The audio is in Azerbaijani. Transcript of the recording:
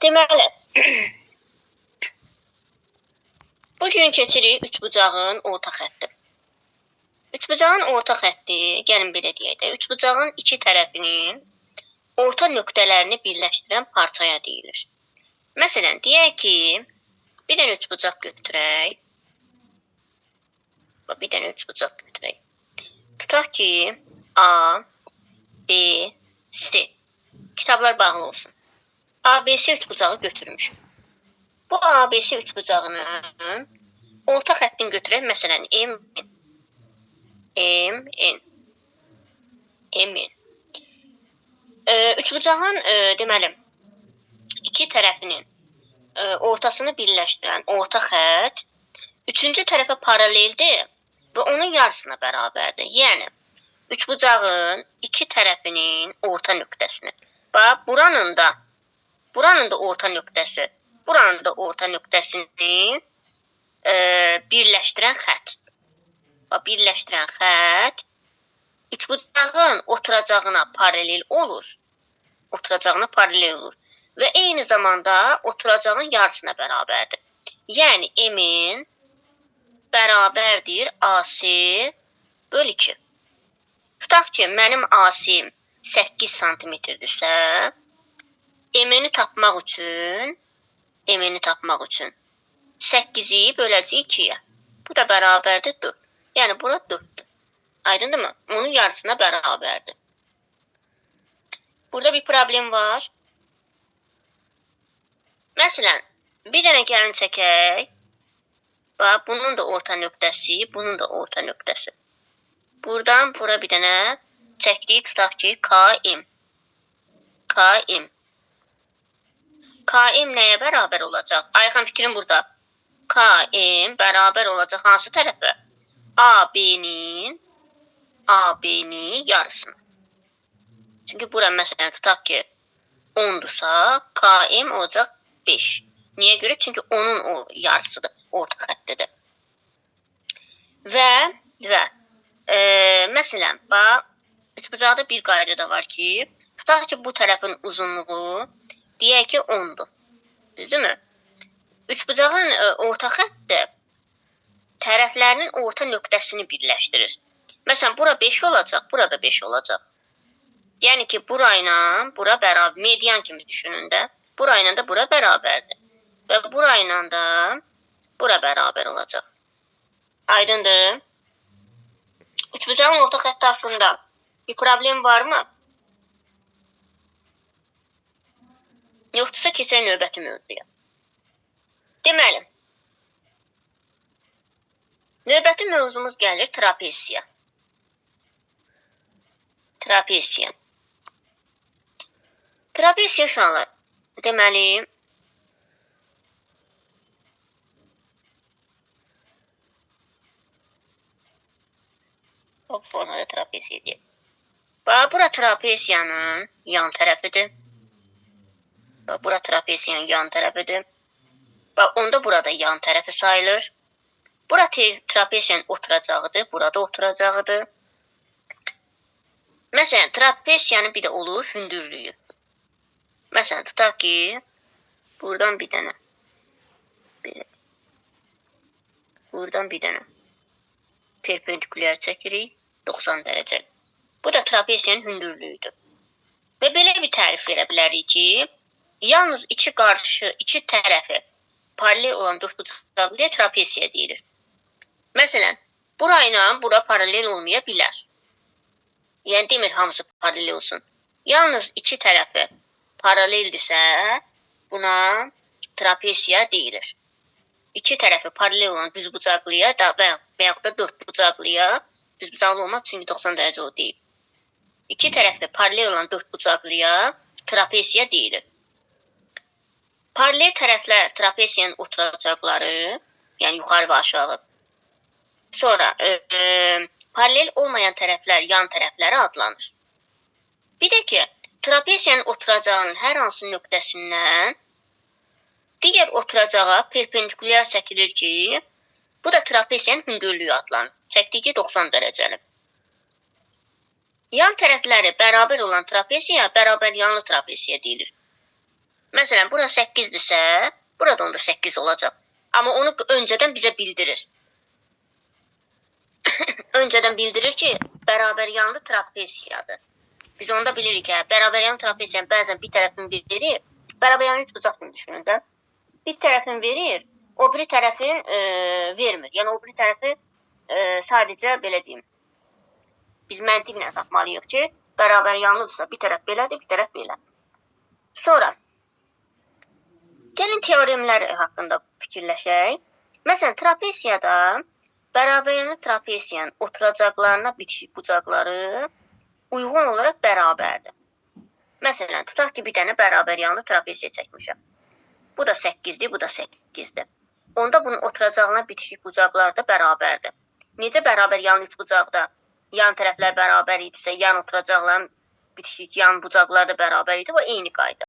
Deməli, bugün keçirik üçbucağın orta xətti. Üçbucağın orta xətti, gəlin belə deyək də, üçbucağın iki tərəfinin orta nöqtələrini birləşdirən parçaya deyilir. Məsələn, deyək ki, bir dənə üçbucaq götürək. Bir dənə üçbucaq götürək. Tutaq ki, A, B, C. Kitablar bağlı olsun. ABC üçbucağı götürmüş. Bu ABC üçbucağının orta xəttini götürək. Məsələn, M. Üçbucağın deməli iki tərəfinin ortasını birləşdirən orta xətt üçüncü tərəfə paraleldir və onun yarısına bərabərdir. Yəni, üçbucağın iki tərəfinin orta nöqtəsini. Bax, buranın da orta nöqtəsi, buranın da orta nöqtəsini birləşdirən xətt. Bax, birləşdirən xətt üçbucağın oturacağına paralel olur. Və eyni zamanda oturacağın yarısına bərabərdir. Yəni, M-in bərabərdir AC bölü 2. Tutaq ki, mənim AC-im 8 santimetrdirsə, M-ni tapmaq üçün 8-i böləcəyik 2-yə. Bu da bərabərdir 4. Yəni, bura 4-dür. Aydındırmı? Onun yarısına bərabərdir. Burada bir problem var. Məsələn, bir dənə gəlin çəkək. Bax, bunun da orta nöqtəsi, bunun da orta nöqtəsi. Buradan bura bir dənə çəkdik, tutaq ki, KM. KM nəyə bərabər olacaq? Ayxan fikrim burada. KM bərabər olacaq hansı tərəfə? AB-nin yarısına. Çünki bura məsələn tutaq ki 10'dursa KM olacaq 5. Niyə görə? Çünki onun o yarısıdır, orta xəttidir. Və məsələn, bax, üçbucaqda bir qayda da var ki, tutaq ki bu tərəfin uzunluğu deyək ki 10'dur. Düzdürmü? Üçbucağın orta xətti tərəflərinin orta nöqtəsini birləşdirir. Məsələn, bura 5 olacaq, burada 5 olacaq. Yəni ki, bura ilə bura bərabər, median kimi düşünün də, bura ilə də bura bərabərdir. Və bura ilə də bura bərabər olacaq. Aydındır? Üçbucağın orta xətti haqqında bir problem varmı? Yoxdursa keçək növbəti mövzuya. Deməli, növbəti mövzumuz gəlir trapesiya. Trapesiya uşaqlar, deməli, formada trapesiya deyək. Bax, bura trapesiyanın yan tərəfidir. Bax, bura trapesiyanın yan tərəfidir. Bax, onda burada yan tərəfi sayılır. Bura trapesiyanın oturacağıdır, burada oturacağıdır. Məsələn, trapesiyanın bir də olur hündürlüyü. Məsələn, tutaq ki, buradan bir dənə. Buradan bir dənə. Perpendikulyar çəkirik, 90 dərəcə. Bu da trapesiyanın hündürlüyüdür. Və belə bir tərif verə bilərik ki, yalnız iki tərəfi paralel olan dördbucaqlıya trapesiya deyilir. Məsələn, bura ilə bura paralel olmaya bilər. Yəni, demir hamısı paralel olsun. Yalnız iki tərəfi paraleldirsə, buna trapesiya deyilir. İki tərəfi paralel olan düzbucaqlıya və yaxud da dördbucaqlıya, düzbucaqlı olmaz çünki 90 dərəcə o deyil. İki tərəfi paralel olan dördbucaqlıya trapesiya deyilir. Paralel tərəflər trapesiyanın oturacaqları, yəni yuxarı və aşağı. Sonra, paralel olmayan tərəflər yan tərəfləri adlanır. Bir də ki, trapesiyanın oturacağının hər hansı nöqtəsindən digər oturacağa perpendikulyar çəkilir ki, bu da trapesiyanın hündürlüyü adlanır. Çəkdik ki, 90 dərəcəli. Yan tərəfləri bərabər olan trapesiya bərabər yanlı trapesiya deyilir. Məsələn, bura 8-dirsə, burada onda 8 olacaq. Amma onu öncədən bizə bildirir. Öncədən bildirir ki, bərabər yanlı trapesiyadır. Biz onda bilirik ki, bərabər yanlı trapesiyanın bəzən bir tərəfini verir, bərabər yanlı üçbucaq kimi düşünün də. Bir tərəfini verir, o biri tərəfin vermir. Yəni, o biri tərəfi sadəcə belə deyim. Biz məntiqlə tapmalıyıq ki, bərabər yanlıdırsa bir tərəf belədir, bir tərəf belə. Sonra, gəlin teoremlər haqqında fikirləşək. Məsələn, trapesiyada bərabər yanlı trapesiyanın oturacaqlarına bitişik bucaqları uyğun olaraq bərabərdir. Məsələn, tutaq ki, bir dənə bərabər yanlı trapesiya çəkmişəm. Bu da 8-dir, bu da 8-dir. Onda bunun oturacağına bitişik bucaqlar da bərabərdir. Necə bərabər yanlı üçbucaqda yan tərəflər bərabər idisə, yan oturacaqların bitişik yan bucaqlar da bərabər idi, bu eyni qayda.